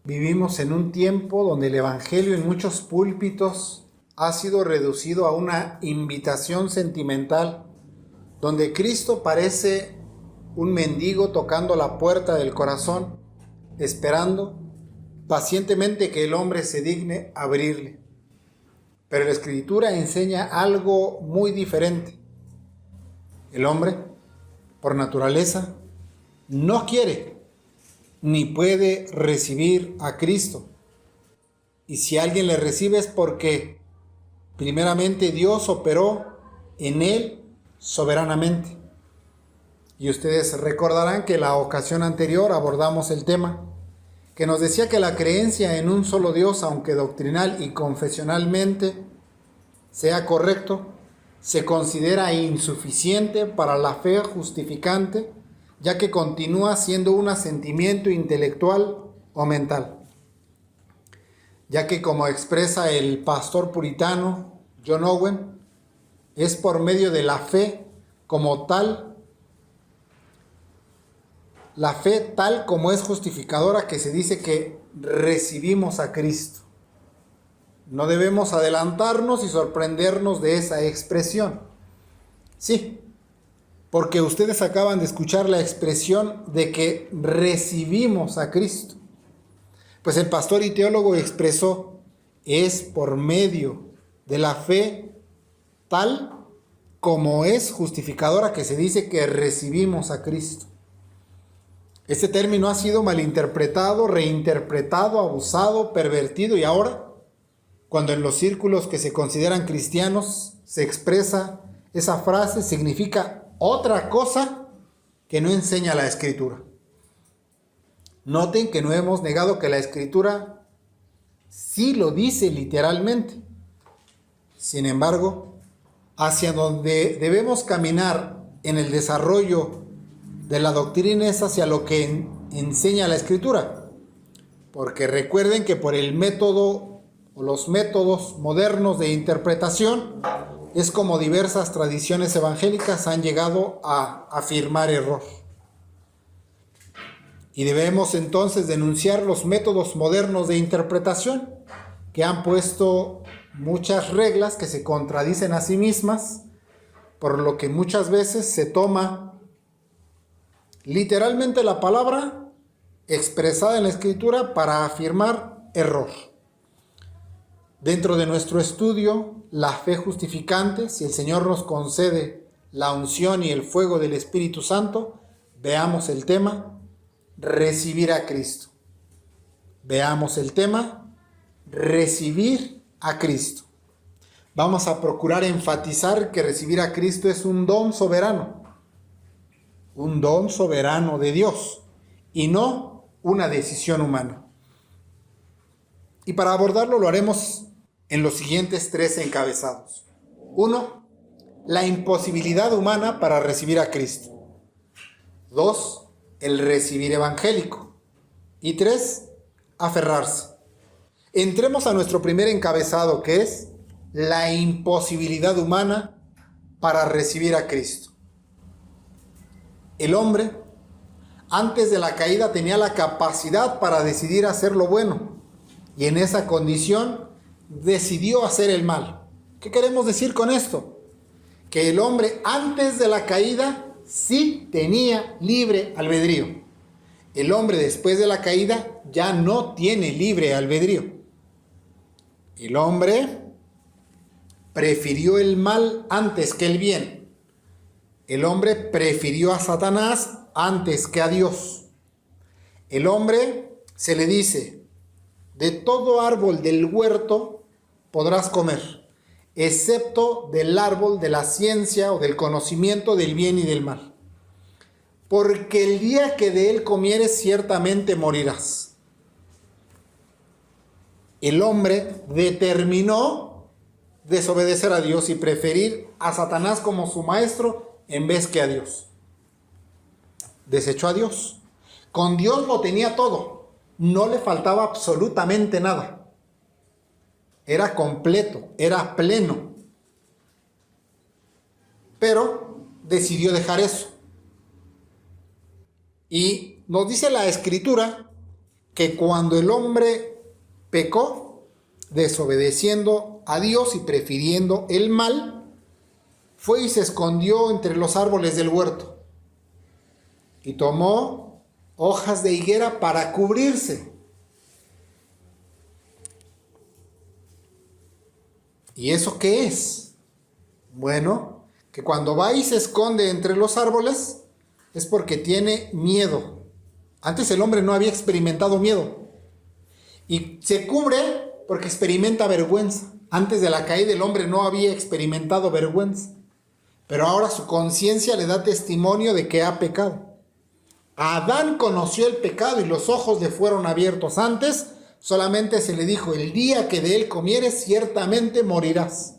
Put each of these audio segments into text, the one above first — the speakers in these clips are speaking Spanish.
Vivimos en un tiempo donde el Evangelio en muchos púlpitos ha sido reducido a una invitación sentimental, donde Cristo parece un mendigo tocando la puerta del corazón, esperando pacientemente que el hombre se digne abrirle. Pero la Escritura enseña algo muy diferente. El hombre, por naturaleza, no quiere ni puede recibir a Cristo. Y si alguien le recibe es porque primeramente Dios operó en él soberanamente. Y ustedes recordarán que la ocasión anterior abordamos el tema, que nos decía que la creencia en un solo Dios, aunque doctrinal y confesionalmente sea correcto, se considera insuficiente para la fe justificante, ya que continúa siendo un asentimiento intelectual o mental. Ya que, como expresa el pastor puritano John Owen, es por medio de la fe como tal, la fe tal como es justificadora, que se dice que recibimos a Cristo. No debemos adelantarnos y sorprendernos de esa expresión. Sí, porque ustedes acaban de escuchar la expresión de que recibimos a Cristo. Pues el pastor y teólogo expresó, es por medio de la fe tal como es justificadora que se dice que recibimos a Cristo. Este término ha sido malinterpretado, reinterpretado, abusado, pervertido, y ahora, cuando en los círculos que se consideran cristianos se expresa esa frase, significa otra cosa que no enseña la Escritura. Noten que no hemos negado que la Escritura sí lo dice literalmente. Sin embargo, hacia donde debemos caminar en el desarrollo de la doctrina es hacia lo que enseña la Escritura. Porque recuerden que por el método o los métodos modernos de interpretación es como diversas tradiciones evangélicas han llegado a afirmar error. Y debemos entonces denunciar los métodos modernos de interpretación que han puesto muchas reglas que se contradicen a sí mismas, por lo que muchas veces se toma literalmente la palabra expresada en la Escritura para afirmar error. Dentro de nuestro estudio, la fe justificante, si el Señor nos concede la unción y el fuego del Espíritu Santo, veamos el tema, recibir a Cristo. Veamos el tema, recibir a Cristo. Vamos a procurar enfatizar que recibir a Cristo es un don soberano de Dios, y no una decisión humana. Y para abordarlo lo haremos en los siguientes 3 encabezados. 1. La imposibilidad humana para recibir a Cristo. 2. El recibir evangélico. Y 3. Aferrarse. Entremos a nuestro primer encabezado, que es la imposibilidad humana para recibir a Cristo. El hombre, antes de la caída, tenía la capacidad para decidir hacer lo bueno, y en esa condición decidió hacer el mal. ¿Qué queremos decir con esto? Que el hombre antes de la caída sí tenía libre albedrío. El hombre después de la caída ya no tiene libre albedrío. El hombre prefirió el mal antes que el bien. El hombre prefirió a Satanás antes que a Dios. El hombre se le dice, de todo árbol del huerto podrás comer, excepto del árbol de la ciencia o del conocimiento del bien y del mal. Porque el día que de él comieres ciertamente morirás. El hombre determinó desobedecer a Dios y preferir a Satanás como su maestro en vez que a Dios. Desechó a Dios. Con Dios lo tenía todo. No le faltaba absolutamente nada. Era completo, era pleno. Pero decidió dejar eso. Y nos dice la Escritura que cuando el hombre pecó, desobedeciendo a Dios y prefiriendo el mal, fue y se escondió entre los árboles del huerto y tomó hojas de higuera para cubrirse. ¿Y eso qué es? Bueno, que cuando va y se esconde entre los árboles es porque tiene miedo. Antes el hombre no había experimentado miedo. Y se cubre porque experimenta vergüenza. Antes de la caída el hombre no había experimentado vergüenza. Pero ahora su conciencia le da testimonio de que ha pecado. Adán conoció el pecado y los ojos le fueron abiertos. Antes solamente se le dijo: el día que de él comieres, ciertamente morirás.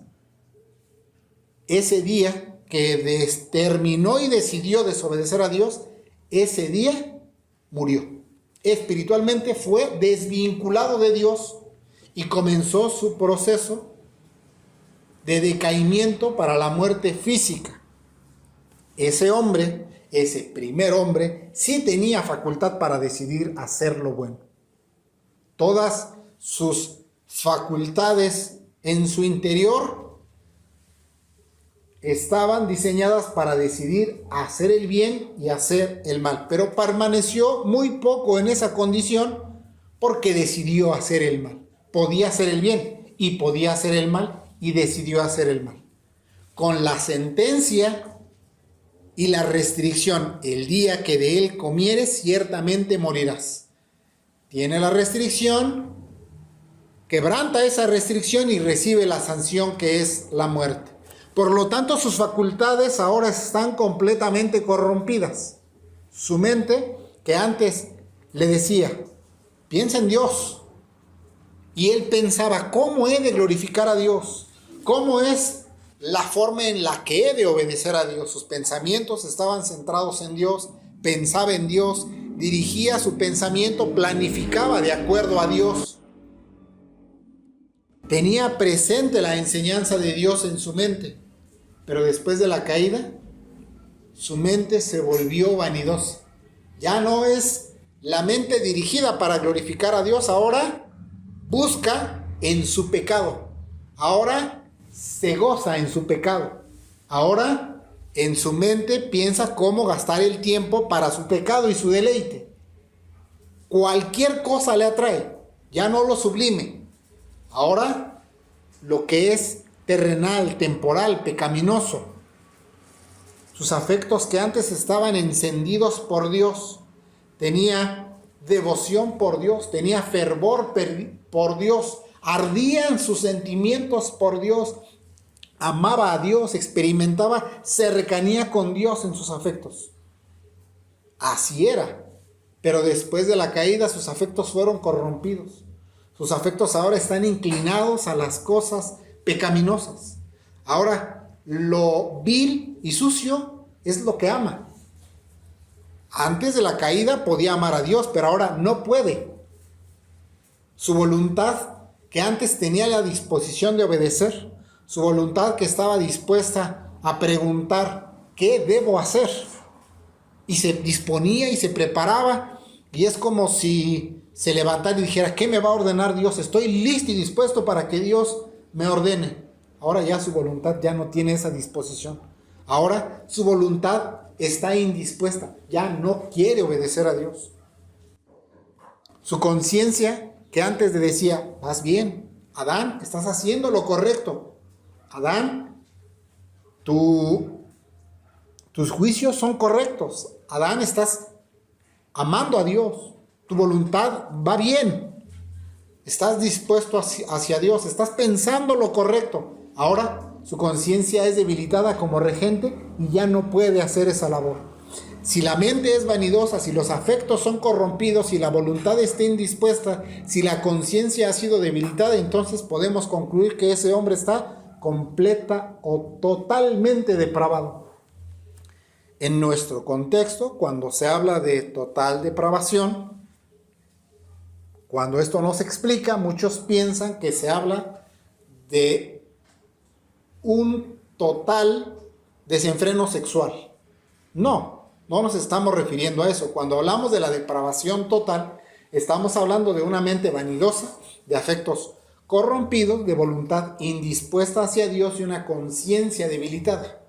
Ese día que determinó y decidió desobedecer a Dios, ese día murió. Espiritualmente fue desvinculado de Dios y comenzó su proceso de decaimiento para la muerte física. Ese hombre, ese primer hombre, sí tenía facultad para decidir hacer lo bueno. Todas sus facultades en su interior estaban diseñadas para decidir hacer el bien y hacer el mal, pero permaneció muy poco en esa condición porque decidió hacer el mal. Podía hacer el bien y podía hacer el mal y decidió hacer el mal. Con la sentencia y la restricción: el día que de él comieres, ciertamente morirás. Tiene la restricción, quebranta esa restricción y recibe la sanción que es la muerte. Por lo tanto, sus facultades ahora están completamente corrompidas. Su mente, que antes le decía: piensa en Dios. Y él pensaba: ¿cómo he de glorificar a Dios? ¿Cómo es la forma en la que he de obedecer a Dios? Sus pensamientos estaban centrados en Dios, pensaba en Dios, dirigía su pensamiento, planificaba de acuerdo a Dios. Tenía presente la enseñanza de Dios en su mente. Pero después de la caída, su mente se volvió vanidosa. Ya no es la mente dirigida para glorificar a Dios. Ahora busca en su pecado. Ahora se goza en su pecado. Ahora en su mente piensa cómo gastar el tiempo para su pecado y su deleite. Cualquier cosa le atrae. Ya no lo sublime. Ahora lo que es terrenal, temporal, pecaminoso. Sus afectos que antes estaban encendidos por Dios, tenía devoción por Dios, tenía fervor por Dios, ardían sus sentimientos por Dios, amaba a Dios, experimentaba cercanía con Dios en sus afectos. Así era, pero después de la caída sus afectos fueron corrompidos. Sus afectos ahora están inclinados a las cosas pecaminosas. Ahora, lo vil y sucio es lo que ama. Antes de la caída podía amar a Dios, pero ahora no puede. Su voluntad, que antes tenía la disposición de obedecer, su voluntad que estaba dispuesta a preguntar: ¿qué debo hacer? Y se disponía y se preparaba, y es como si se levantara y dijera: ¿qué me va a ordenar Dios? Estoy listo y dispuesto para que Dios me ordene. Ahora ya su voluntad ya no tiene esa disposición. Ahora su voluntad está indispuesta. Ya no quiere obedecer a Dios. Su conciencia, que antes le decía: vas bien, Adán, estás haciendo lo correcto. Adán, tus juicios son correctos. Adán, estás amando a Dios. Tu voluntad va bien. Estás dispuesto hacia Dios, estás pensando lo correcto. Ahora su conciencia es debilitada como regente y ya no puede hacer esa labor. Si la mente es vanidosa, si los afectos son corrompidos, si la voluntad está indispuesta, si la conciencia ha sido debilitada, entonces podemos concluir que ese hombre está completa o totalmente depravado. En nuestro contexto, cuando se habla de total depravación, cuando esto no se explica, muchos piensan que se habla de un total desenfreno sexual. No nos estamos refiriendo a eso. Cuando hablamos de la depravación total, Estamos hablando de una mente vanidosa, de afectos corrompidos, de voluntad indispuesta hacia Dios y una conciencia debilitada.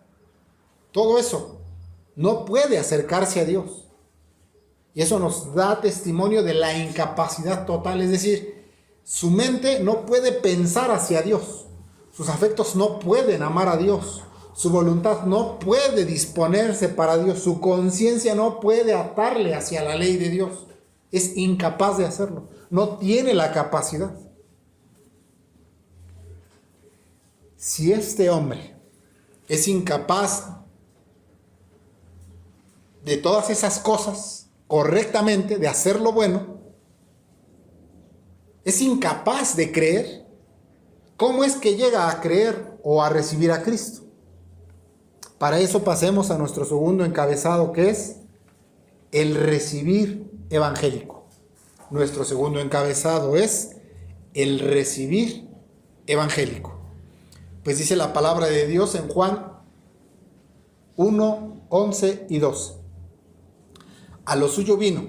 Todo eso no puede acercarse a Dios. Y eso nos da testimonio de la incapacidad total, es decir, su mente no puede pensar hacia Dios, sus afectos no pueden amar a Dios, su voluntad no puede disponerse para Dios, su conciencia no puede atarle hacia la ley de Dios, es incapaz de hacerlo, no tiene la capacidad. Si este hombre es incapaz de todas esas cosas correctamente, de hacer lo bueno, es incapaz de creer, ¿cómo es que llega a creer o a recibir a Cristo? Para eso pasemos a nuestro segundo encabezado, que es el recibir evangélico. Nuestro segundo encabezado es el recibir evangélico. Pues dice la palabra de Dios en Juan 1, 11 y 12. A lo suyo vino,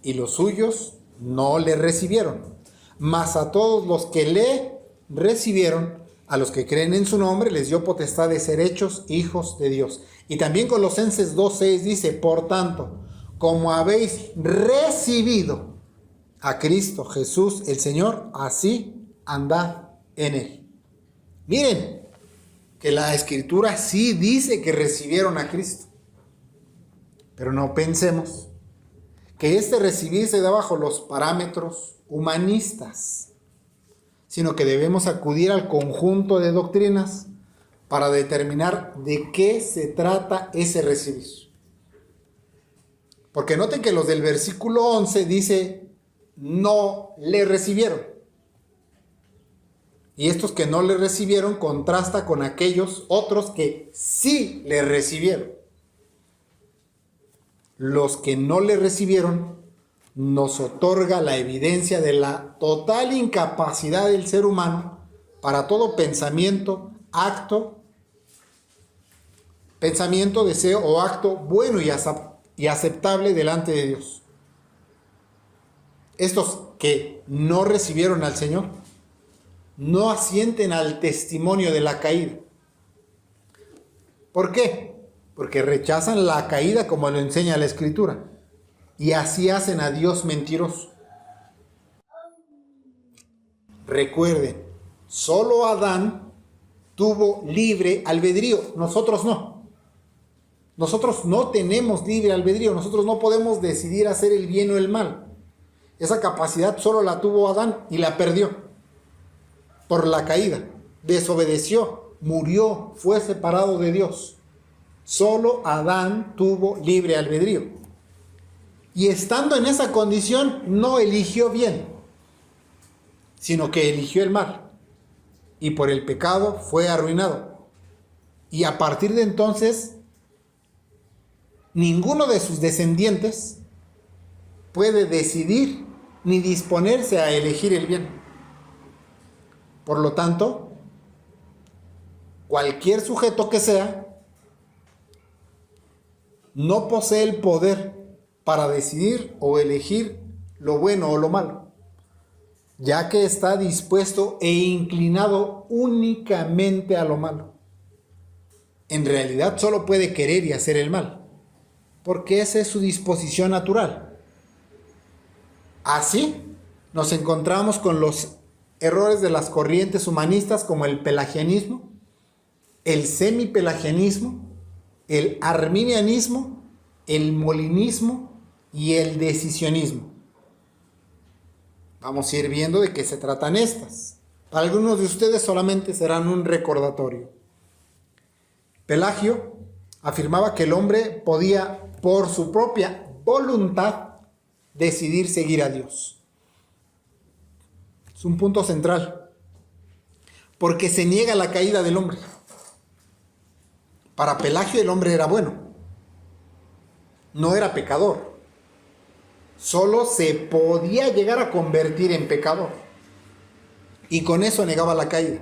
y los suyos no le recibieron. Mas a todos los que le recibieron, a los que creen en su nombre, les dio potestad de ser hechos hijos de Dios. Y también Colosenses 2:6 dice, por tanto, como habéis recibido a Cristo Jesús el Señor, así andad en él. Miren, que la Escritura sí dice que recibieron a Cristo. Pero no pensemos que este recibir se da bajo los parámetros humanistas, sino que debemos acudir al conjunto de doctrinas para determinar de qué se trata ese recibir. Porque noten que los del versículo 11 dice, no le recibieron. Y estos que no le recibieron contrasta con aquellos otros que sí le recibieron. Los que no le recibieron nos otorga la evidencia de la total incapacidad del ser humano para todo pensamiento, deseo o acto bueno y aceptable delante de Dios. Estos que no recibieron al Señor no asienten al testimonio de la caída. ¿Por qué? Porque rechazan la caída como lo enseña la Escritura. Y así hacen a Dios mentiroso. Recuerden, solo Adán tuvo libre albedrío, nosotros no. Nosotros no tenemos libre albedrío, nosotros no podemos decidir hacer el bien o el mal. Esa capacidad solo la tuvo Adán y la perdió por la caída. Desobedeció, murió, fue separado de Dios. Solo Adán tuvo libre albedrío. Y estando en esa condición, no eligió bien, sino que eligió el mal. Y por el pecado fue arruinado. Y a partir de entonces, ninguno de sus descendientes puede decidir ni disponerse a elegir el bien. Por lo tanto, cualquier sujeto que sea, no posee el poder para decidir o elegir lo bueno o lo malo, ya que está dispuesto e inclinado únicamente a lo malo. En realidad solo puede querer y hacer el mal, porque esa es su disposición natural. Así nos encontramos con los errores de las corrientes humanistas como el pelagianismo, el semipelagianismo, el arminianismo, el molinismo y el decisionismo. Vamos a ir viendo de qué se tratan estas. Para algunos de ustedes solamente serán un recordatorio. Pelagio afirmaba que el hombre podía, por su propia voluntad, decidir seguir a Dios. Es un punto central, porque se niega la caída del hombre. Para Pelagio el hombre era bueno, no era pecador. Solo se podía llegar a convertir en pecador. Y con eso negaba la caída.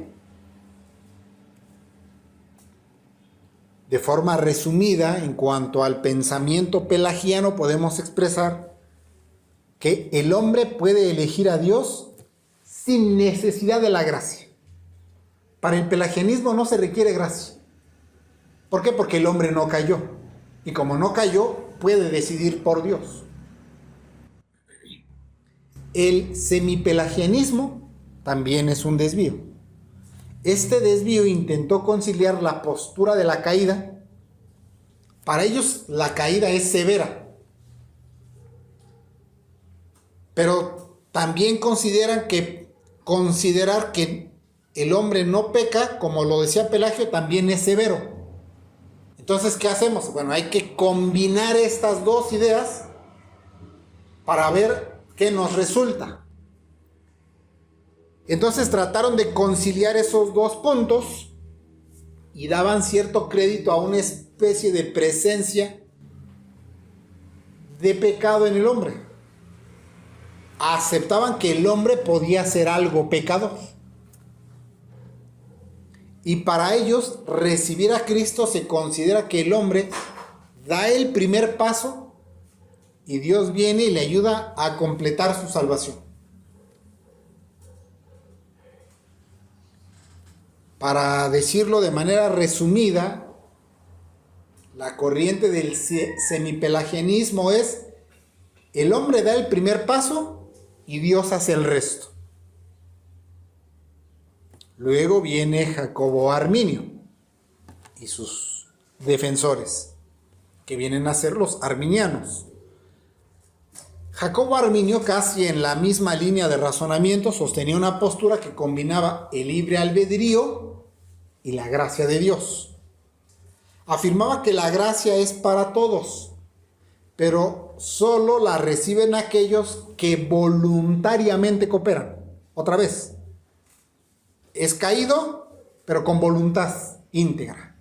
De forma resumida, en cuanto al pensamiento pelagiano, podemos expresar que el hombre puede elegir a Dios sin necesidad de la gracia. Para el pelagianismo no se requiere gracia. ¿Por qué? Porque el hombre no cayó. Y como no cayó, puede decidir por Dios. El semipelagianismo también es un desvío. Este desvío intentó conciliar la postura de la caída. Para ellos la caída es severa. Pero también considerar que el hombre no peca, como lo decía Pelagio, también es severo. Entonces, ¿qué hacemos? Bueno, hay que combinar estas dos ideas para ver qué nos resulta. Entonces trataron de conciliar esos dos puntos y daban cierto crédito a una especie de presencia de pecado en el hombre. Aceptaban que el hombre podía hacer algo pecador. Y para ellos, recibir a Cristo se considera que el hombre da el primer paso y Dios viene y le ayuda a completar su salvación. Para decirlo de manera resumida, la corriente del semipelagianismo es: el hombre da el primer paso y Dios hace el resto. Luego viene Jacobo Arminio y sus defensores, que vienen a ser los arminianos. Jacobo Arminio, casi en la misma línea de razonamiento, sostenía una postura que combinaba el libre albedrío y la gracia de Dios. Afirmaba que la gracia es para todos, pero solo la reciben aquellos que voluntariamente cooperan. Otra vez, es caído, pero con voluntad íntegra,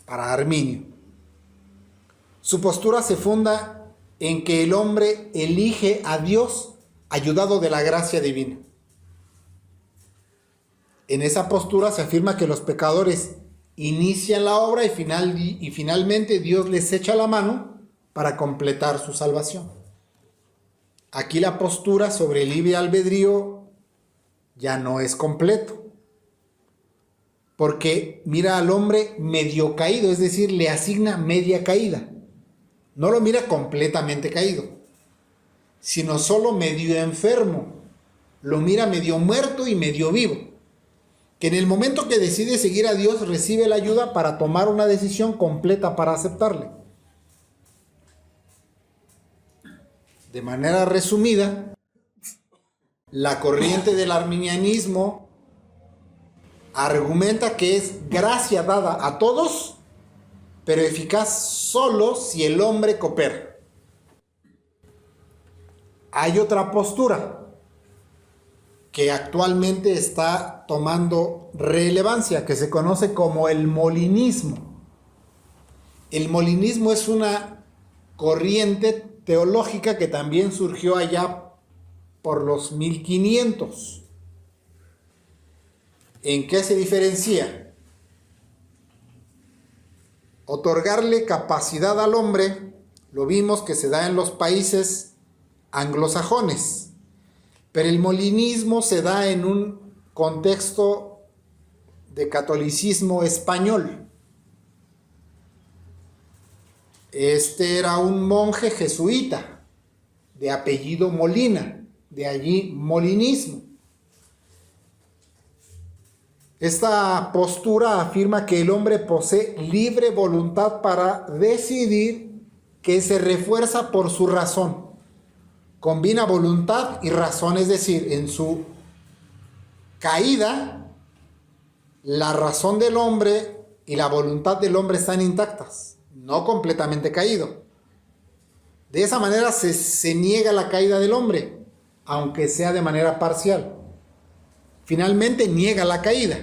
para Arminio. Su postura se funda en que el hombre elige a Dios ayudado de la gracia divina. En esa postura se afirma que los pecadores inician la obra y finalmente Dios les echa la mano para completar su salvación. Aquí la postura sobre el libre albedrío ya no es completo, porque mira al hombre medio caído, es decir, le asigna media caída. No lo mira completamente caído, sino solo medio enfermo. Lo mira medio muerto y medio vivo, que en el momento que decide seguir a Dios recibe la ayuda para tomar una decisión completa para aceptarle. De manera resumida, la corriente del arminianismo argumenta que es gracia dada a todos, pero eficaz solo si el hombre coopera. Hay otra postura que actualmente está tomando relevancia, que se conoce como el molinismo. El molinismo es una corriente teológica que también surgió allá por los 1500. ¿En qué se diferencia? Otorgarle capacidad al hombre, lo vimos que se da en los países anglosajones, pero el molinismo se da en un contexto de catolicismo español. Este era un monje jesuita de apellido Molina, de allí molinismo. Esta postura afirma que el hombre posee libre voluntad para decidir, que se refuerza por su razón. Combina voluntad y razón, es decir, en su caída, la razón del hombre y la voluntad del hombre están intactas, no completamente caído. De esa manera se niega la caída del hombre, aunque sea de manera parcial. Finalmente niega la caída.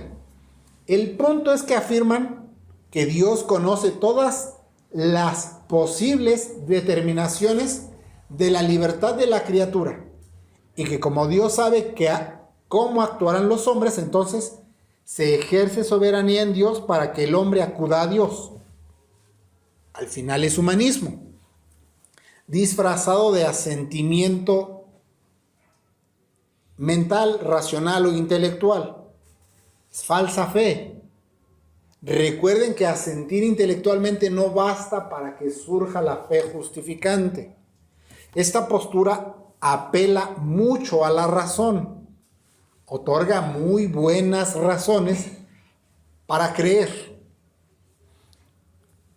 El punto es que afirman que Dios conoce todas las posibles determinaciones de la libertad de la criatura y que como Dios sabe cómo actuarán los hombres, entonces se ejerce soberanía en Dios para que el hombre acuda a Dios. Al final es humanismo. disfrazado de asentimiento mental, racional o intelectual. Es falsa fe. Recuerden que asentir intelectualmente no basta para que surja la fe justificante. Esta postura apela mucho a la razón, otorga muy buenas razones para creer.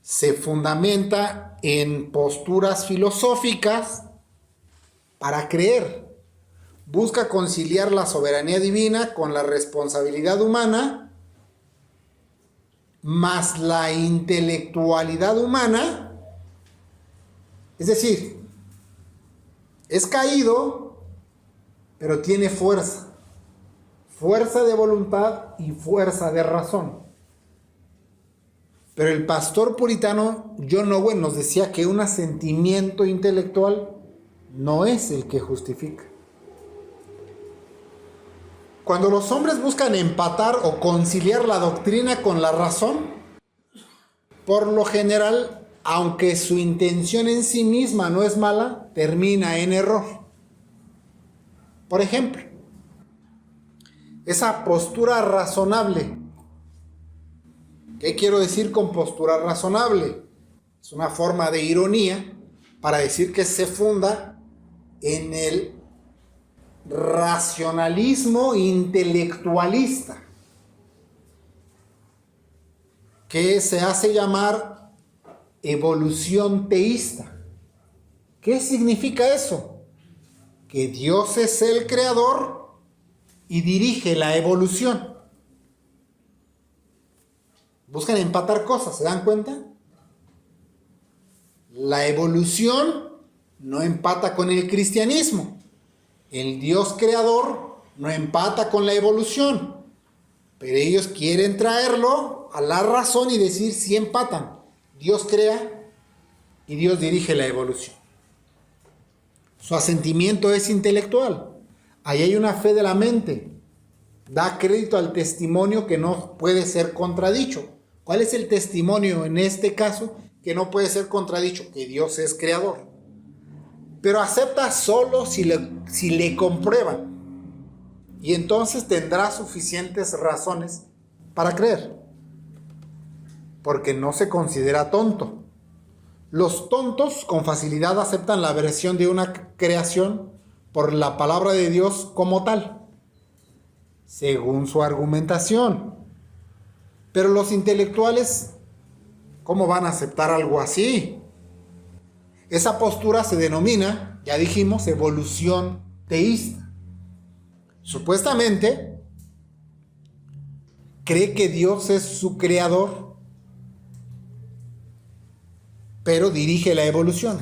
Se fundamenta en posturas filosóficas para creer. Busca conciliar la soberanía divina con la responsabilidad humana, más la intelectualidad humana. Es decir, es caído, pero tiene fuerza. Fuerza de voluntad y fuerza de razón. Pero el pastor puritano John Owen nos decía que un asentimiento intelectual no es el que justifica. Cuando los hombres buscan empatar o conciliar la doctrina con la razón, por lo general, aunque su intención en sí misma no es mala, termina en error. Por ejemplo, esa postura razonable. ¿Qué quiero decir con postura razonable? Es una forma de ironía para decir que se funda en el racionalismo intelectualista, que se hace llamar evolución teísta. ¿Qué significa eso? Que Dios es el creador y dirige la evolución. Buscan empatar cosas, ¿se dan cuenta? La evolución no empata con el cristianismo. El Dios creador no empata con la evolución. Pero ellos quieren traerlo a la razón y decir si empatan. Dios crea y Dios dirige la evolución. Su asentimiento es intelectual. Ahí hay una fe de la mente. Da crédito al testimonio que no puede ser contradicho. ¿Cuál es el testimonio en este caso que no puede ser contradicho? Que Dios es creador. Pero acepta solo si le comprueban. Y entonces tendrá suficientes razones para creer. Porque no se considera tonto. Los tontos con facilidad aceptan la versión de una creación por la palabra de Dios como tal, según su argumentación. Pero los intelectuales, ¿cómo van a aceptar algo así? Esa postura se denomina, ya dijimos, evolución teísta. Supuestamente, cree que Dios es su creador, pero dirige la evolución.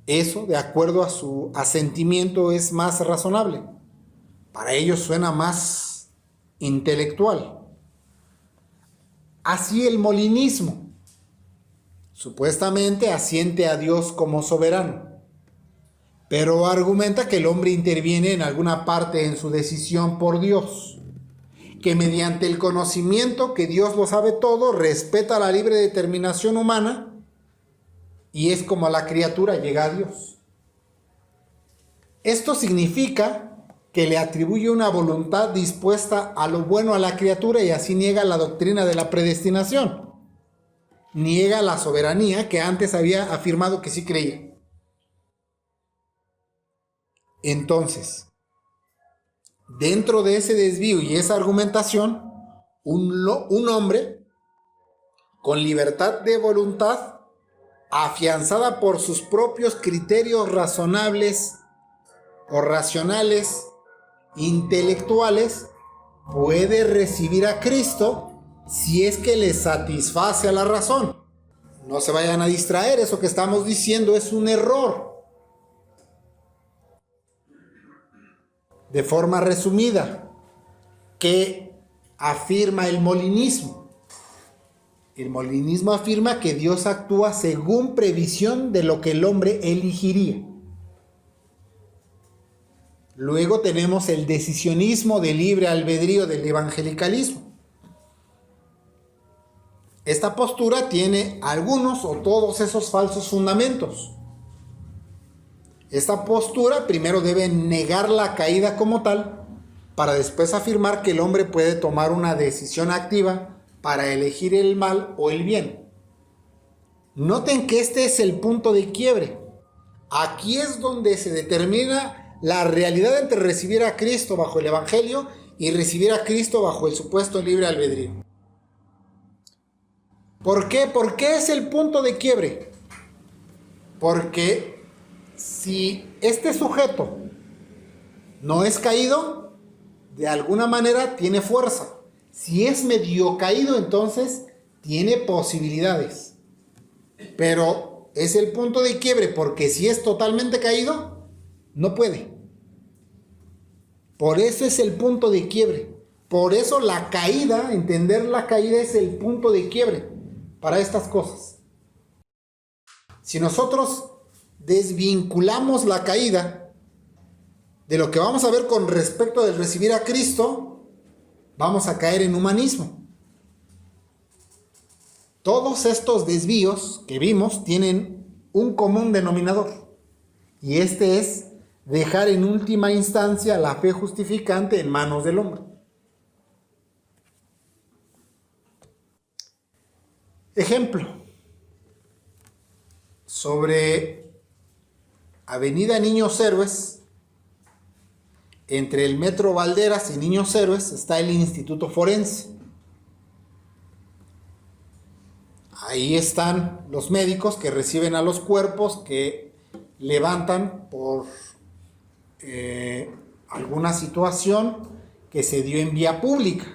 Eso, de acuerdo a su asentimiento, es más razonable. Para ellos suena más intelectual. Así el molinismo. Supuestamente asiente a Dios como soberano, pero argumenta que el hombre interviene en alguna parte en su decisión por Dios, que mediante el conocimiento que Dios lo sabe todo, respeta la libre determinación humana y es como la criatura llega a Dios. Esto significa que le atribuye una voluntad dispuesta a lo bueno a la criatura y así niega la doctrina de la predestinación. Niega la soberanía que antes había afirmado que sí creía. Entonces, dentro de ese desvío y esa argumentación, un hombre con libertad de voluntad, afianzada por sus propios criterios razonables o racionales, intelectuales, puede recibir a Cristo si es que le satisface a la razón. No se vayan a distraer, eso que estamos diciendo es un error. De forma resumida, ¿qué afirma el molinismo? El molinismo afirma que Dios actúa según previsión de lo que el hombre elegiría. Luego tenemos el decisionismo de libre albedrío del evangelicalismo. Esta postura tiene algunos o todos esos falsos fundamentos. Esta postura primero debe negar la caída como tal, para después afirmar que el hombre puede tomar una decisión activa para elegir el mal o el bien. Noten que este es el punto de quiebre. Aquí es donde se determina la realidad entre recibir a Cristo bajo el Evangelio y recibir a Cristo bajo el supuesto libre albedrío. ¿Por qué? ¿Por qué es el punto de quiebre? Porque si este sujeto no es caído, de alguna manera tiene fuerza. Si es medio caído, entonces tiene posibilidades. Pero es el punto de quiebre, porque si es totalmente caído, no puede. Por eso es el punto de quiebre. Por eso la caída, entender la caída es el punto de quiebre para estas cosas. Si nosotros desvinculamos la caída de lo que vamos a ver con respecto del recibir a Cristo, vamos a caer en humanismo. Todos estos desvíos que vimos tienen un común denominador, y este es dejar en última instancia la fe justificante en manos del hombre. Ejemplo, sobre Avenida Niños Héroes, entre el Metro Valderas y Niños Héroes, está el Instituto Forense. Ahí están los médicos que reciben a los cuerpos que levantan por alguna situación que se dio en vía pública.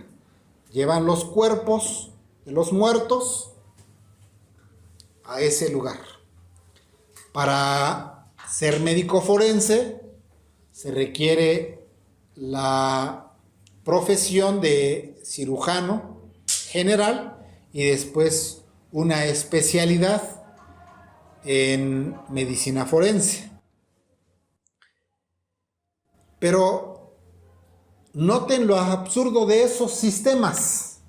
Llevan los cuerpos de los muertos a ese lugar. Para ser médico forense se requiere la profesión de cirujano general y después una especialidad en medicina forense. Pero noten lo absurdo de esos sistemas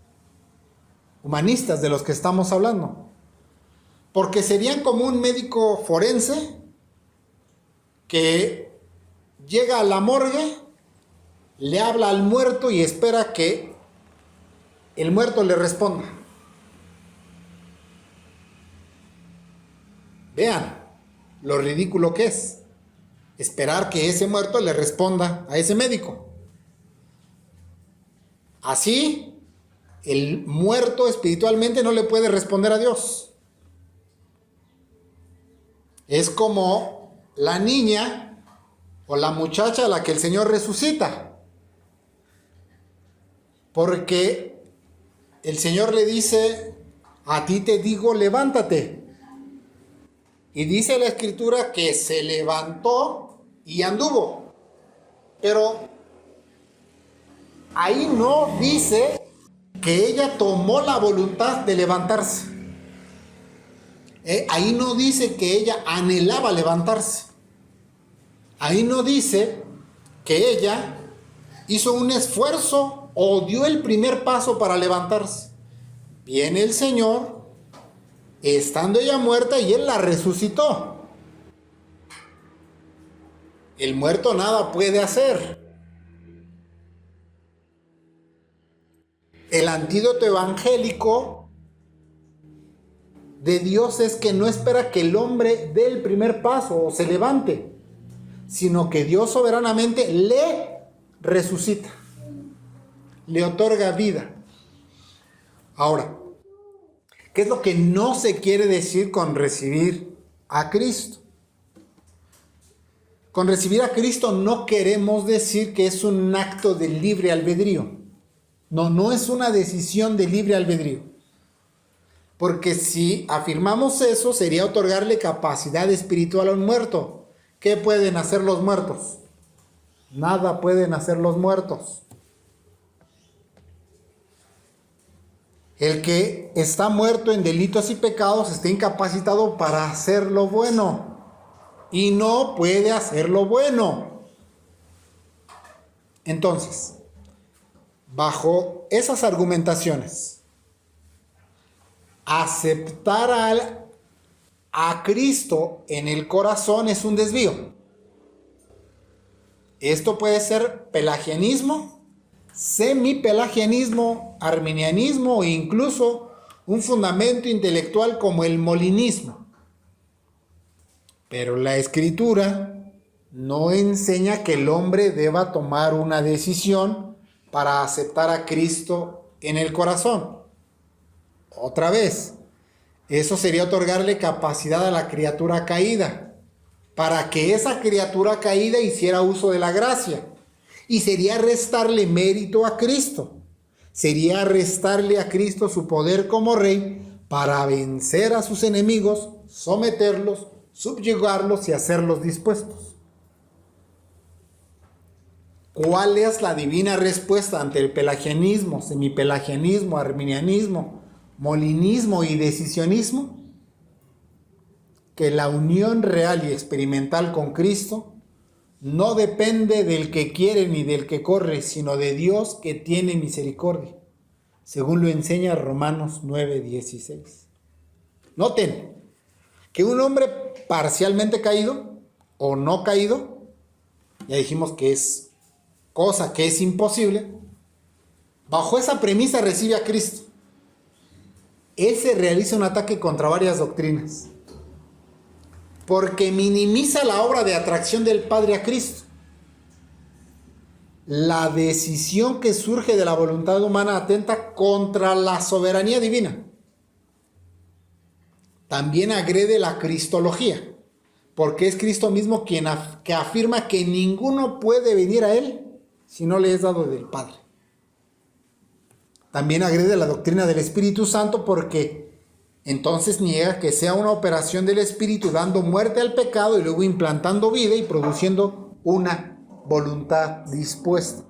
humanistas de los que estamos hablando. Porque serían como un médico forense que llega a la morgue, le habla al muerto y espera que el muerto le responda. Vean lo ridículo que es esperar que ese muerto le responda a ese médico. Así, el muerto espiritualmente no le puede responder a Dios. Es como la niña o la muchacha a la que el Señor resucita. Porque el Señor le dice, a ti te digo, levántate. Y dice la Escritura que se levantó y anduvo. Pero ahí no dice que ella tomó la voluntad de levantarse. Ahí no dice que ella anhelaba levantarse. Ahí no dice que ella hizo un esfuerzo o dio el primer paso para levantarse. Viene el Señor, estando ella muerta, y Él la resucitó. El muerto nada puede hacer. El antídoto evangélico de Dios es que no espera que el hombre dé el primer paso o se levante, sino que Dios soberanamente le resucita, le otorga vida. Ahora, ¿qué es lo que no se quiere decir con recibir a Cristo? Con recibir a Cristo no queremos decir que es un acto de libre albedrío. No, no es una decisión de libre albedrío. Porque si afirmamos eso, sería otorgarle capacidad espiritual a un muerto. ¿Qué pueden hacer los muertos? Nada pueden hacer los muertos. El que está muerto en delitos y pecados está incapacitado para hacer lo bueno. Y no puede hacer lo bueno. Entonces, bajo esas argumentaciones, Aceptar a Cristo en el corazón es un desvío. Esto puede ser pelagianismo, semipelagianismo, arminianismo e incluso un fundamento intelectual como el molinismo. Pero la Escritura no enseña que el hombre deba tomar una decisión para aceptar a Cristo en el corazón. Otra vez, eso sería otorgarle capacidad a la criatura caída, para que esa criatura caída hiciera uso de la gracia. Y sería restarle mérito a Cristo. Sería restarle a Cristo su poder como rey para vencer a sus enemigos, someterlos, subyugarlos y hacerlos dispuestos. ¿Cuál es la divina respuesta ante el pelagianismo, semipelagianismo, arminianismo, molinismo y decisionismo? Que la unión real y experimental con Cristo no depende del que quiere ni del que corre, sino de Dios que tiene misericordia, según lo enseña Romanos 9:16. Noten que un hombre parcialmente caído o no caído, ya dijimos que es cosa que es imposible, bajo esa premisa recibe a Cristo. Ese realiza un ataque contra varias doctrinas, porque minimiza la obra de atracción del Padre a Cristo. La decisión que surge de la voluntad humana atenta contra la soberanía divina. También agrede la cristología, porque es Cristo mismo quien que afirma que ninguno puede venir a Él si no le es dado del Padre. También agrede la doctrina del Espíritu Santo, porque entonces niega que sea una operación del Espíritu dando muerte al pecado y luego implantando vida y produciendo una voluntad dispuesta.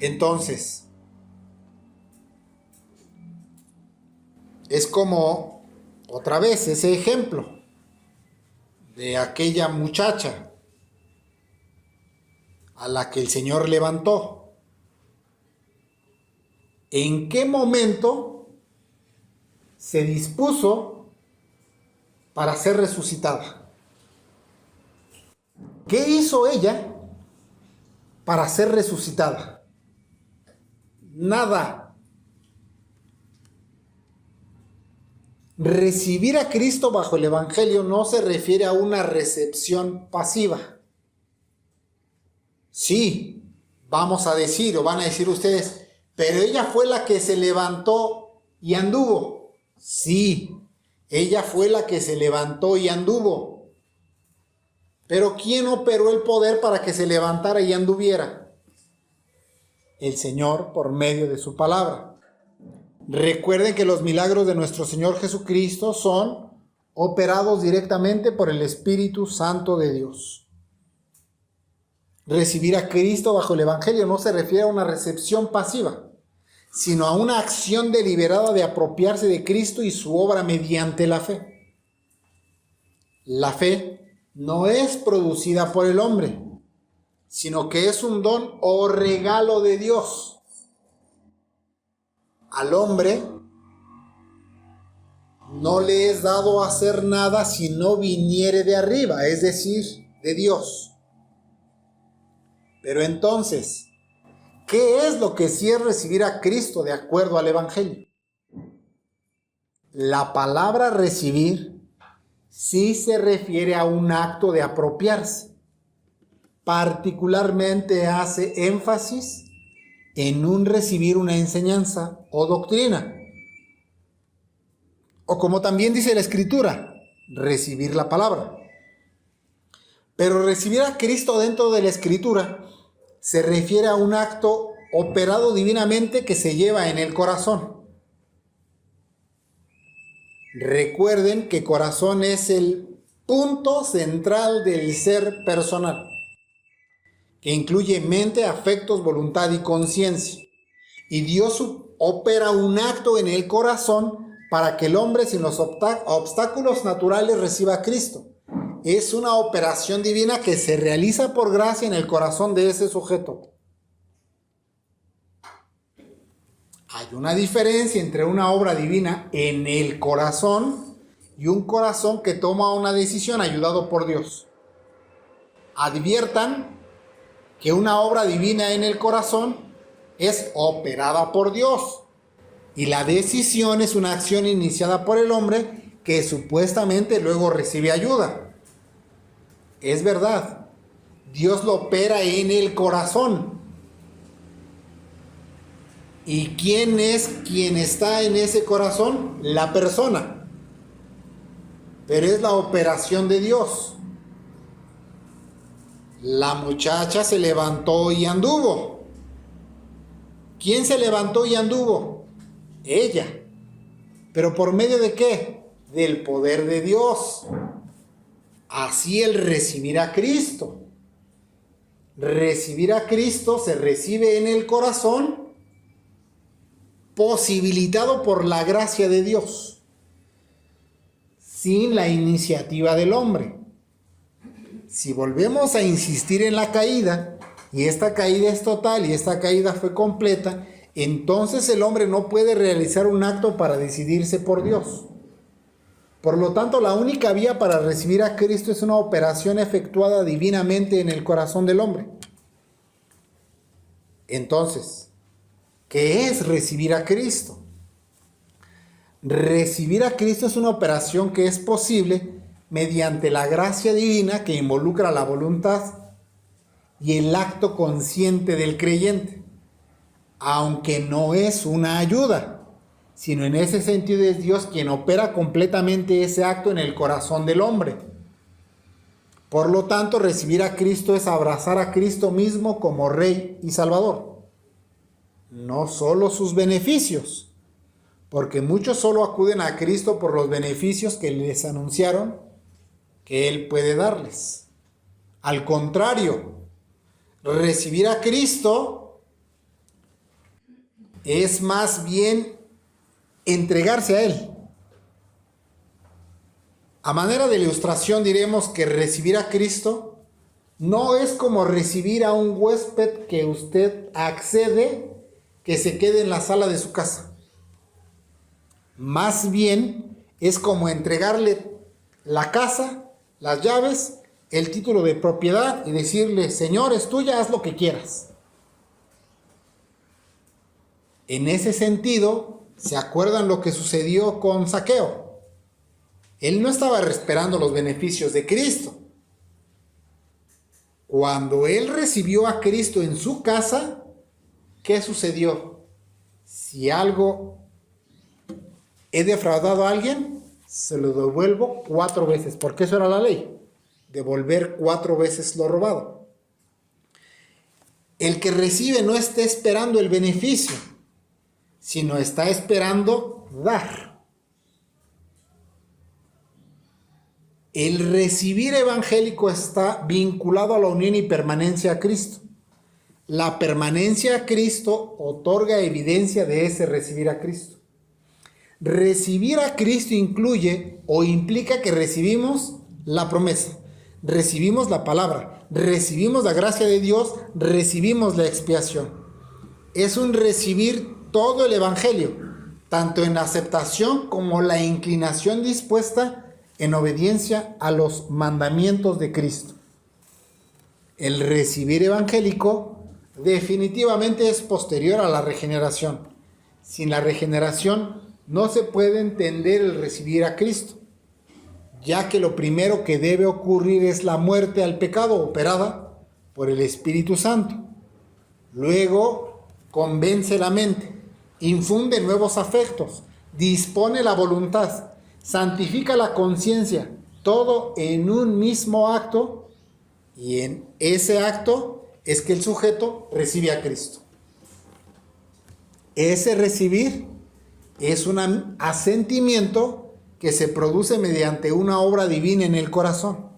Entonces, es como, otra vez, ese ejemplo de aquella muchacha a la que el Señor levantó. ¿En qué momento se dispuso para ser resucitada? ¿Qué hizo ella para ser resucitada? Nada. Recibir a Cristo bajo el Evangelio no se refiere a una recepción pasiva. Sí, vamos a decir o van a decir ustedes, pero ella fue la que se levantó y anduvo. Sí, ella fue la que se levantó y anduvo. Pero ¿quién operó el poder para que se levantara y anduviera? El Señor por medio de su palabra. Recuerden que los milagros de nuestro Señor Jesucristo son operados directamente por el Espíritu Santo de Dios. Recibir a Cristo bajo el Evangelio no se refiere a una recepción pasiva, sino a una acción deliberada de apropiarse de Cristo y su obra mediante la fe. La fe no es producida por el hombre, sino que es un don o regalo de Dios. Al hombre no le es dado hacer nada si no viniere de arriba, es decir, de Dios. Pero entonces, ¿qué es lo que sí es recibir a Cristo de acuerdo al Evangelio? La palabra recibir sí se refiere a un acto de apropiarse. Particularmente hace énfasis en un recibir una enseñanza o doctrina. O como también dice la Escritura, recibir la palabra. Pero recibir a Cristo dentro de la Escritura se refiere a un acto operado divinamente que se lleva en el corazón. Recuerden que corazón es el punto central del ser personal, que incluye mente, afectos, voluntad y conciencia. Y Dios opera un acto en el corazón para que el hombre sin los obstáculos naturales reciba a Cristo. Es una operación divina que se realiza por gracia en el corazón de ese sujeto. Hay una diferencia entre una obra divina en el corazón y un corazón que toma una decisión ayudado por Dios. Adviertan que una obra divina en el corazón es operada por Dios y la decisión es una acción iniciada por el hombre que supuestamente luego recibe ayuda. Es verdad, Dios lo opera en el corazón. ¿Y quién es quien está en ese corazón? La persona. Pero es la operación de Dios. La muchacha se levantó y anduvo. ¿Quién se levantó y anduvo? Ella. ¿Pero por medio de qué? Del poder de Dios. Así el recibir a Cristo. Recibir a Cristo se recibe en el corazón, posibilitado por la gracia de Dios, sin la iniciativa del hombre. Si volvemos a insistir en la caída, y esta caída es total y esta caída fue completa, entonces el hombre no puede realizar un acto para decidirse por Dios. Por lo tanto, la única vía para recibir a Cristo es una operación efectuada divinamente en el corazón del hombre. Entonces, ¿qué es recibir a Cristo? Recibir a Cristo es una operación que es posible mediante la gracia divina que involucra la voluntad y el acto consciente del creyente, aunque no es una ayuda, sino en ese sentido es Dios quien opera completamente ese acto en el corazón del hombre. Por lo tanto, recibir a Cristo es abrazar a Cristo mismo como Rey y Salvador. No solo sus beneficios, porque muchos solo acuden a Cristo por los beneficios que les anunciaron que Él puede darles. Al contrario, recibir a Cristo es más bien entregarse a Él. A manera de ilustración diremos que recibir a Cristo no es como recibir a un huésped que usted accede que se quede en la sala de su casa. Más bien es como entregarle la casa, las llaves, el título de propiedad y decirle: Señor, es tuya, haz lo que quieras. En ese sentido, ¿se acuerdan lo que sucedió con Zaqueo? Él no estaba esperando los beneficios de Cristo. Cuando él recibió a Cristo en su casa, ¿qué sucedió? Si algo he defraudado a alguien, se lo devuelvo 4 veces, porque eso era la ley, devolver 4 veces lo robado. El que recibe no está esperando el beneficio, sino está esperando dar. El recibir evangélico está vinculado a la unión y permanencia a Cristo. La permanencia a Cristo otorga evidencia de ese recibir a Cristo. Recibir a Cristo incluye o implica que recibimos la promesa, recibimos la palabra, recibimos la gracia de Dios, recibimos la expiación. Es un recibir todo el evangelio, tanto en la aceptación como la inclinación dispuesta en obediencia a los mandamientos de Cristo. El recibir evangélico definitivamente es posterior a la regeneración. Sin la regeneración no se puede entender el recibir a Cristo, ya que lo primero que debe ocurrir es la muerte al pecado operada por el Espíritu Santo. Luego convence la mente, infunde nuevos afectos, dispone la voluntad, santifica la conciencia, todo en un mismo acto, y en ese acto es que el sujeto recibe a Cristo. Ese recibir es un asentimiento que se produce mediante una obra divina en el corazón.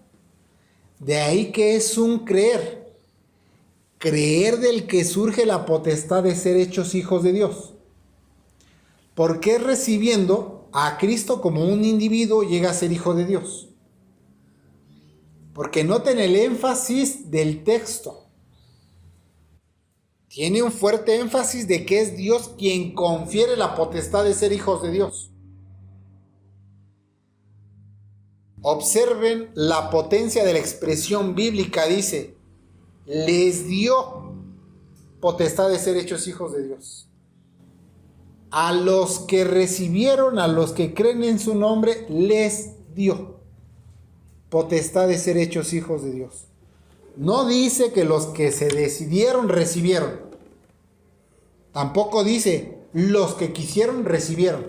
De ahí que es un creer, creer del que surge la potestad de ser hechos hijos de Dios. ¿Por qué recibiendo a Cristo como un individuo llega a ser hijo de Dios? Porque noten el énfasis del texto. tiene un fuerte énfasis de que es Dios quien confiere la potestad de ser hijos de Dios. Observen la potencia de la expresión bíblica, dice, les dio potestad de ser hechos hijos de Dios. A los que recibieron, a los que creen en su nombre, les dio potestad de ser hechos hijos de Dios. No dice que los que se decidieron recibieron. Tampoco dice los que quisieron recibieron.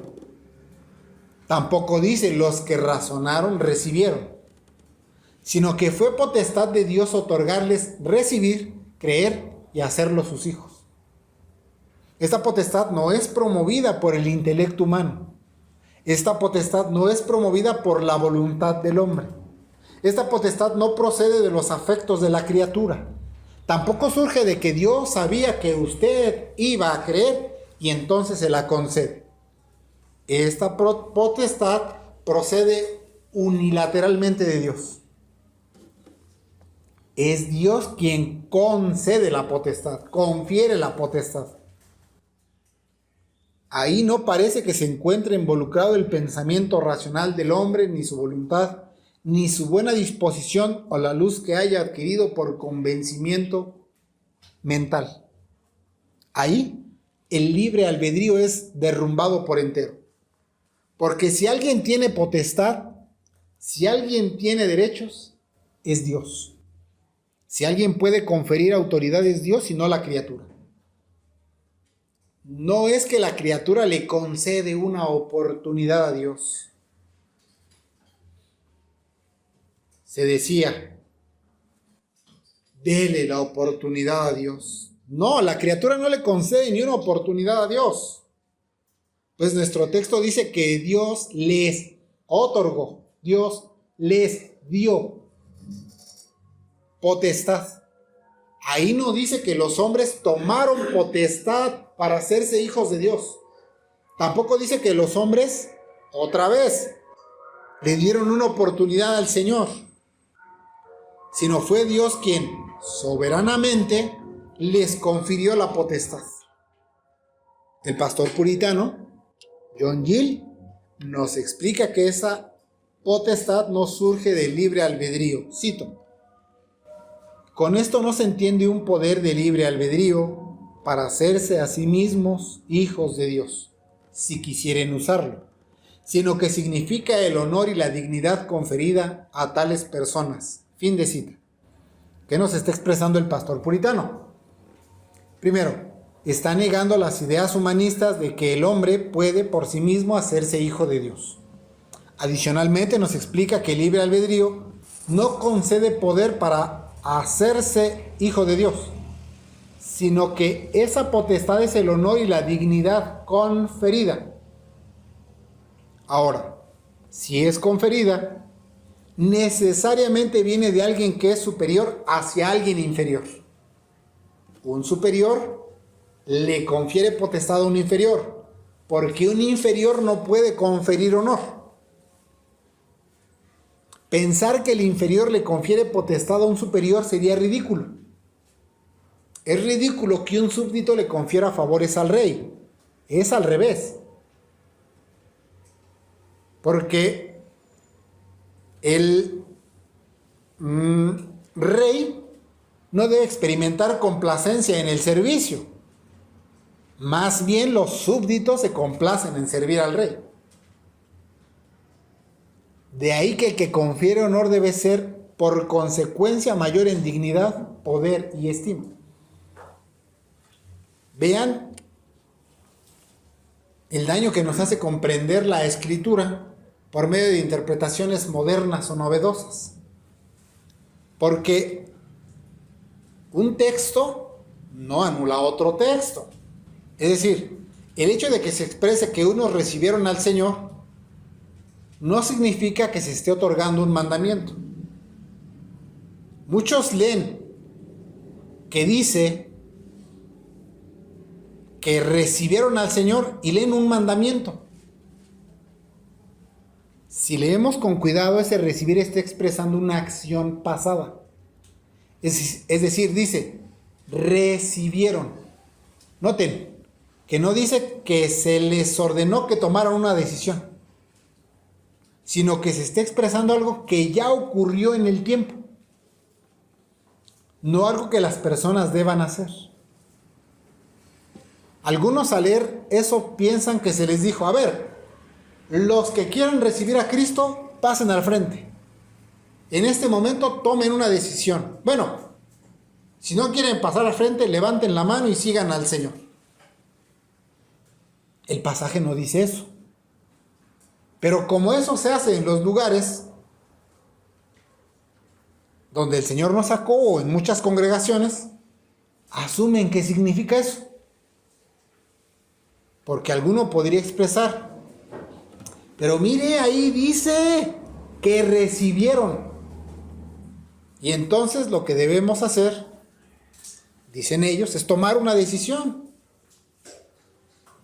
Tampoco dice los que razonaron recibieron. Sino que fue potestad de Dios otorgarles recibir, creer y hacerlos sus hijos. Esta potestad no es promovida por el intelecto humano. Esta potestad no es promovida por la voluntad del hombre. Esta potestad no procede de los afectos de la criatura. Tampoco surge de que Dios sabía que usted iba a creer y entonces se la concede. Esta potestad procede unilateralmente de Dios. Es Dios quien concede la potestad, confiere la potestad. Ahí no parece que se encuentre involucrado el pensamiento racional del hombre, ni su voluntad, ni su buena disposición o la luz que haya adquirido por convencimiento mental. Ahí el libre albedrío es derrumbado por entero. Porque si alguien tiene potestad, si alguien tiene derechos, es Dios. Si alguien puede conferir autoridad, es Dios y no la criatura. No es que la criatura le concede una oportunidad a Dios. Se decía, dele la oportunidad a Dios. No, la criatura no le concede ni una oportunidad a Dios. Pues nuestro texto dice que Dios les otorgó, Dios les dio potestad. Ahí no dice que los hombres tomaron potestad para hacerse hijos de Dios. Tampoco dice que los hombres, otra vez, le dieron una oportunidad al Señor. Sino fue Dios quien soberanamente les confirió la potestad. El pastor puritano John Gill nos explica que esa potestad no surge del libre albedrío. Cito: con esto no se entiende un poder de libre albedrío para hacerse a sí mismos hijos de Dios, si quisieren usarlo, sino que significa el honor y la dignidad conferida a tales personas. Fin de cita. ¿Qué nos está expresando el pastor puritano? Primero, está negando las ideas humanistas de que el hombre puede por sí mismo hacerse hijo de Dios. Adicionalmente nos explica que el libre albedrío no concede poder para hacerse hijo de Dios, sino que esa potestad es el honor y la dignidad conferida. Ahora, si es conferida, necesariamente viene de alguien que es superior hacia alguien inferior. Un superior le confiere potestad a un inferior, porque un inferior no puede conferir honor. Pensar que el inferior le confiere potestad a un superior sería ridículo. Es ridículo que un súbdito le confiera favores al rey. Es al revés. Porque el rey no debe experimentar complacencia en el servicio. Más bien los súbditos se complacen en servir al rey. De ahí que el que confiere honor debe ser por consecuencia mayor en dignidad, poder y estima. Vean el daño que nos hace comprender la Escritura por medio de interpretaciones modernas o novedosas. Porque un texto no anula otro texto. Es decir, el hecho de que se exprese que unos recibieron al Señor no significa que se esté otorgando un mandamiento. Muchos leen que dice que recibieron al Señor y leen un mandamiento. Si leemos con cuidado, ese recibir está expresando una acción pasada. Es decir, dice, recibieron. Noten que no dice que se les ordenó que tomaran una decisión, sino que se está expresando algo que ya ocurrió en el tiempo, no algo que las personas deban hacer. Algunos al leer eso piensan que se les dijo, a ver, los que quieran recibir a Cristo, pasen al frente. En este momento tomen una decisión. Bueno, si no quieren pasar al frente, levanten la mano y sigan al Señor. El pasaje no dice eso. Pero como eso se hace en los lugares donde el Señor nos sacó o en muchas congregaciones, asumen que significa eso. Porque alguno podría expresar, pero mire, ahí dice que recibieron. Y entonces lo que debemos hacer, dicen ellos, es tomar una decisión.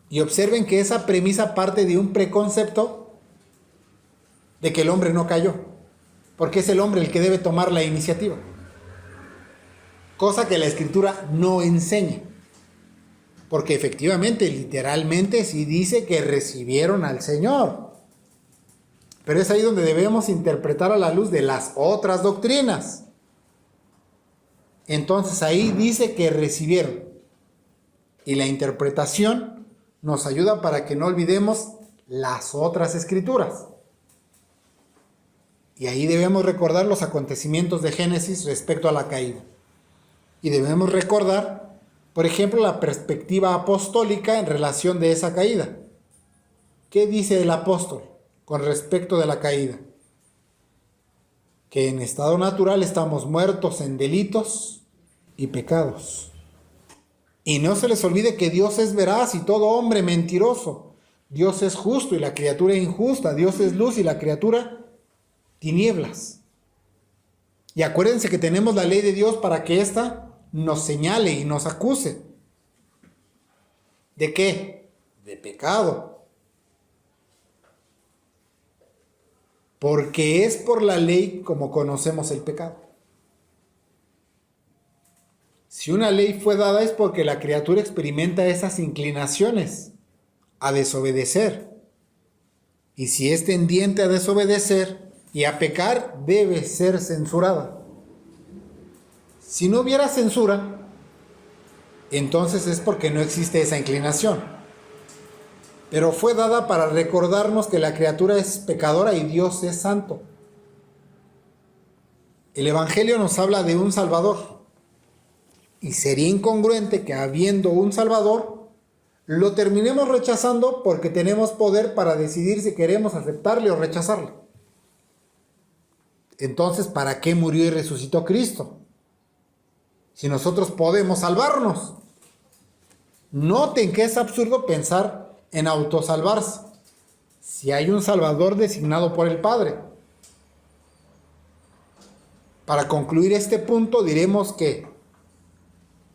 Y observen que esa premisa parte de un preconcepto de que el hombre no cayó, porque es el hombre el que debe tomar la iniciativa. Cosa que la Escritura no enseña. Porque efectivamente, literalmente, sí dice que recibieron al Señor. Pero es ahí donde debemos interpretar a la luz de las otras doctrinas. Entonces ahí dice que recibieron. Y la interpretación nos ayuda para que no olvidemos las otras escrituras. Y ahí debemos recordar los acontecimientos de Génesis respecto a la caída. Y debemos recordar, por ejemplo, la perspectiva apostólica en relación de esa caída. ¿Qué dice el apóstol con respecto de la caída? Que en estado natural estamos muertos en delitos y pecados. Y no se les olvide que Dios es veraz y todo hombre mentiroso. Dios es justo y la criatura injusta. Dios es luz y la criatura tinieblas. Y acuérdense que tenemos la ley de Dios para que ésta nos señale y nos acuse. ¿De qué? De pecado. Porque es por la ley como conocemos el pecado. Si una ley fue dada es porque la criatura experimenta esas inclinaciones a desobedecer. Y si es tendiente a desobedecer y a pecar, debe ser censurada. Si no hubiera censura, entonces es porque no existe esa inclinación. Pero fue dada para recordarnos que la criatura es pecadora y Dios es santo. El Evangelio nos habla de un Salvador. Y sería incongruente que habiendo un Salvador, lo terminemos rechazando porque tenemos poder para decidir si queremos aceptarle o rechazarle. Entonces, ¿para qué murió y resucitó Cristo? Si nosotros podemos salvarnos. Noten que es absurdo pensar en autosalvarse, si hay un Salvador designado por el Padre. Para concluir este punto, diremos que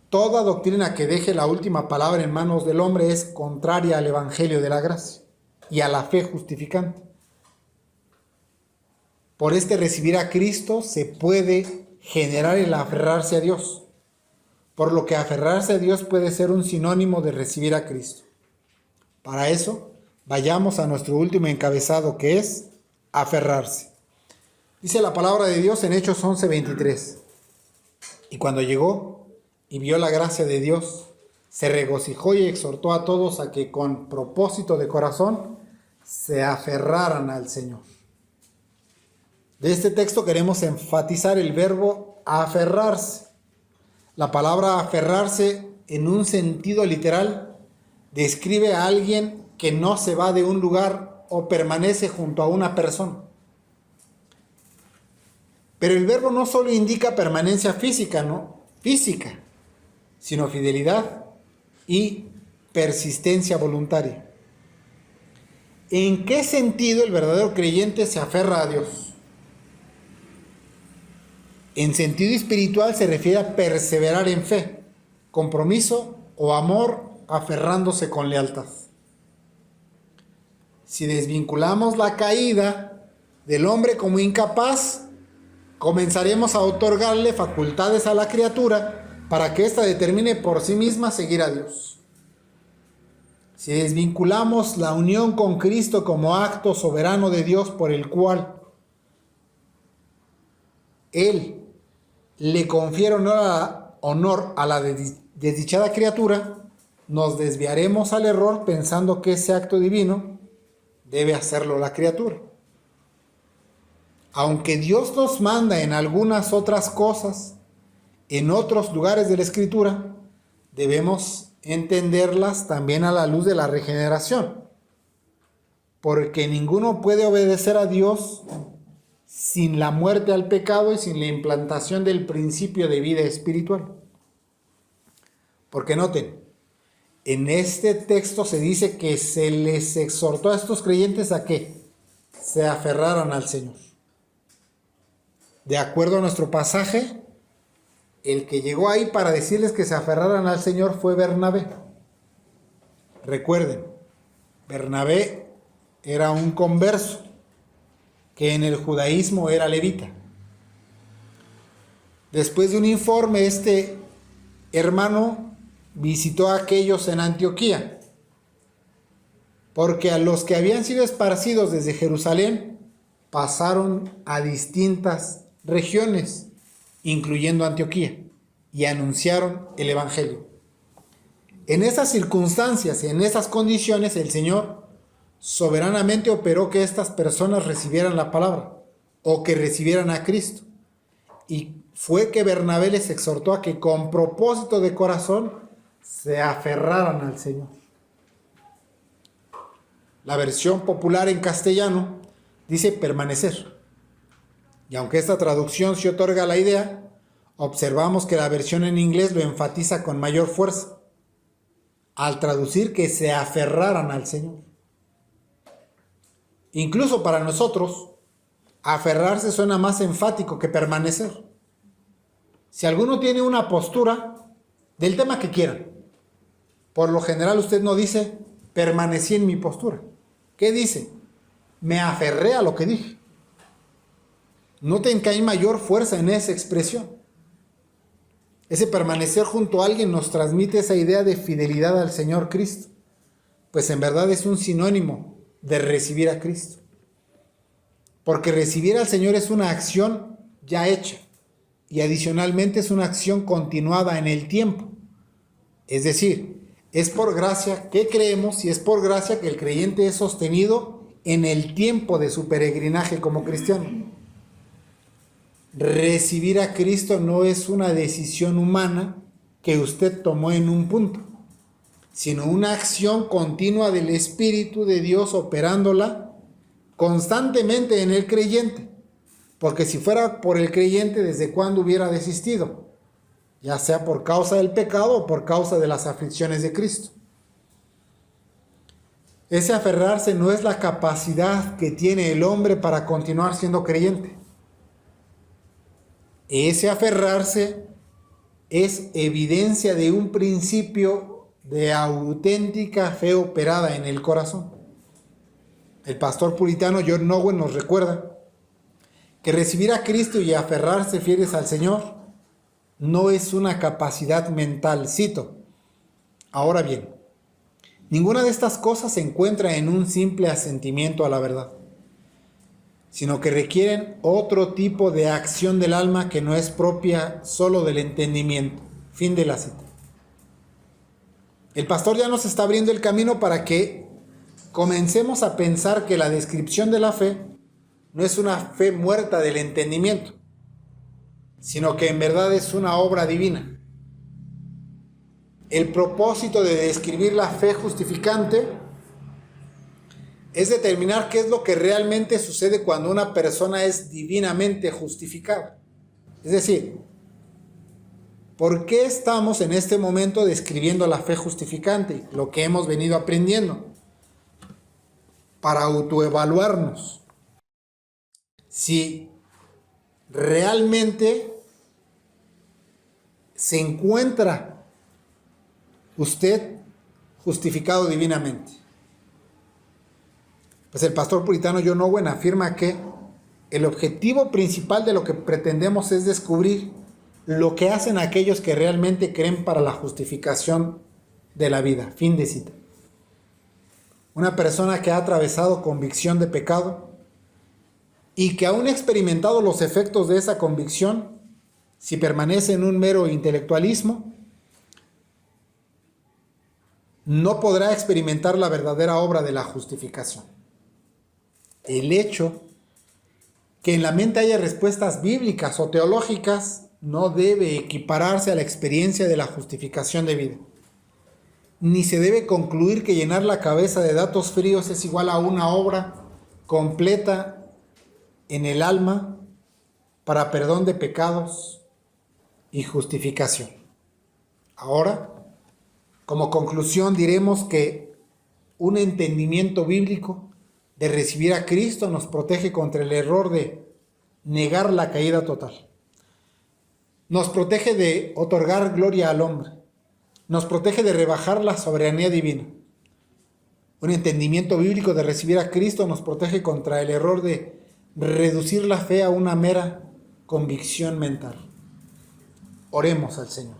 toda doctrina que deje la última palabra en manos del hombre es contraria al Evangelio de la gracia y a la fe justificante. Por este recibir a Cristo se puede generar el aferrarse a Dios, por lo que aferrarse a Dios puede ser un sinónimo de recibir a Cristo. Para eso, vayamos a nuestro último encabezado, que es aferrarse. Dice la palabra de Dios en Hechos 11:23. Y cuando llegó y vio la gracia de Dios, se regocijó y exhortó a todos a que con propósito de corazón se aferraran al Señor. De este texto queremos enfatizar el verbo aferrarse. La palabra aferrarse en un sentido literal describe a alguien que no se va de un lugar o permanece junto a una persona. Pero el verbo no solo indica permanencia física, sino fidelidad y persistencia voluntaria. ¿En qué sentido el verdadero creyente se aferra a Dios? En sentido espiritual se refiere a perseverar en fe, compromiso o amor, aferrándose con lealtad. Si desvinculamos la caída del hombre como incapaz, comenzaremos a otorgarle facultades a la criatura para que ésta determine por sí misma seguir a Dios. si desvinculamos la unión con Cristo como acto soberano de Dios por el cual Él le confiere honor a la desdichada criatura, nos desviaremos al error pensando que ese acto divino debe hacerlo la criatura. Aunque Dios nos manda en algunas otras cosas, en otros lugares de la Escritura, debemos entenderlas también a la luz de la regeneración, porque ninguno puede obedecer a Dios sin la muerte al pecado y sin la implantación del principio de vida espiritual. Porque noten, en este texto se dice que se les exhortó a estos creyentes a que se aferraran al Señor. De acuerdo a nuestro pasaje, el que llegó ahí para decirles que se aferraran al Señor fue Bernabé. Recuerden, Bernabé era un converso que en el judaísmo era levita. Después de un informe, este hermano visitó a aquellos en Antioquía, porque a los que habían sido esparcidos desde Jerusalén pasaron a distintas regiones, incluyendo Antioquía, y anunciaron el Evangelio. En esas circunstancias, en esas condiciones, el Señor soberanamente operó que estas personas recibieran la palabra o que recibieran a Cristo. Y fue que Bernabé les exhortó a que con propósito de corazón se aferraran al Señor. La versión popular en castellano dice permanecer. Y aunque esta traducción se otorga la idea, observamos que la versión en inglés lo enfatiza con mayor fuerza, al traducir que se aferraran al Señor. Incluso para nosotros, aferrarse suena más enfático que permanecer. Si alguno tiene una postura del tema que quieran, por lo general usted no dice, permanecí en mi postura. ¿Qué dice? Me aferré a lo que dije. Noten que hay mayor fuerza en esa expresión. Ese permanecer junto a alguien nos transmite esa idea de fidelidad al Señor Cristo, pues en verdad es un sinónimo de recibir a Cristo. Porque recibir al Señor es una acción ya hecha y adicionalmente es una acción continuada en el tiempo. Es decir, es por gracia que creemos y es por gracia que el creyente es sostenido en el tiempo de su peregrinaje como cristiano. Recibir a Cristo no es una decisión humana que usted tomó en un punto, sino una acción continua del Espíritu de Dios operándola constantemente en el creyente. Porque si fuera por el creyente, ¿desde cuándo hubiera desistido? Ya sea por causa del pecado o por causa de las aflicciones de Cristo. Ese aferrarse no es la capacidad que tiene el hombre para continuar siendo creyente. Ese aferrarse es evidencia de un principio de auténtica fe operada en el corazón. El pastor puritano John Owen nos recuerda que recibir a Cristo y aferrarse fieles al Señor no es una capacidad mental. Cito: ahora bien, ninguna de estas cosas se encuentra en un simple asentimiento a la verdad, sino que requieren otro tipo de acción del alma que no es propia solo del entendimiento. Fin de la cita. El pastor ya nos está abriendo el camino para que comencemos a pensar que la descripción de la fe no es una fe muerta del entendimiento, sino que en verdad es una obra divina. El propósito de describir la fe justificante es determinar qué es lo que realmente sucede cuando una persona es divinamente justificada. Es decir, ¿por qué estamos en este momento describiendo la fe justificante? Lo que hemos venido aprendiendo. Para autoevaluarnos. Si realmente se encuentra usted justificado divinamente. Pues el pastor puritano John Owen afirma que el objetivo principal de lo que pretendemos es descubrir lo que hacen aquellos que realmente creen para la justificación de la vida. Fin de cita. Una persona que ha atravesado convicción de pecado y que aún ha experimentado los efectos de esa convicción, si permanece en un mero intelectualismo, no podrá experimentar la verdadera obra de la justificación. El hecho que en la mente haya respuestas bíblicas o teológicas no debe equipararse a la experiencia de la justificación de vida. Ni se debe concluir que llenar la cabeza de datos fríos es igual a una obra completa en el alma para perdón de pecados y justificación. Ahora, como conclusión diremos que un entendimiento bíblico de recibir a Cristo nos protege contra el error de negar la caída total. Nos protege de otorgar gloria al hombre. Nos protege de rebajar la soberanía divina. Un entendimiento bíblico de recibir a Cristo nos protege contra el error de reducir la fe a una mera convicción mental. Oremos al Señor.